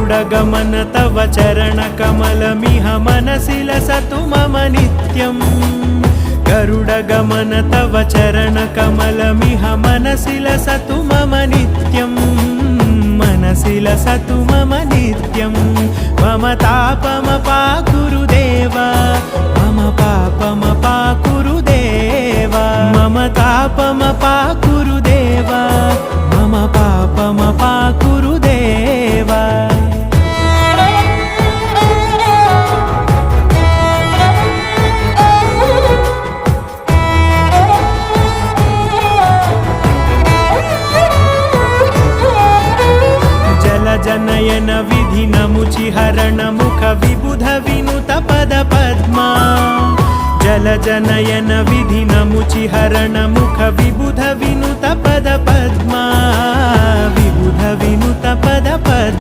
गरुडगमन तव चरणकमलमिह मनसि लसतु मम नित्यम् गरुडगमन तव चरणकमलमिह मनसि लसतु मम नित्यम् मनसि लसतु मम नित्यम् मम तापमपाकुरु देव मम पापमपाकुरु देव मम तापमपाकुरु देव मम पापमपाकुरु देव जनयन विधिनमुचिहरण मुख विबुध विनुत पद पद्मा जल जनयन विधिनमुचिहरण मुख विबुध विनुत पद पद्मा विबुध विनुत पद पद्मा।